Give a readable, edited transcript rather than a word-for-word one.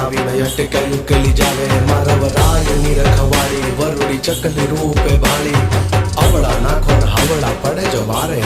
આવીને અટકાઈ ઉકેલી જાવે મારા વરાયની રખવાડી વરુડી ચકલી રૂપે ભાળી અવળા નાખો ને હવળા પડે જો વારે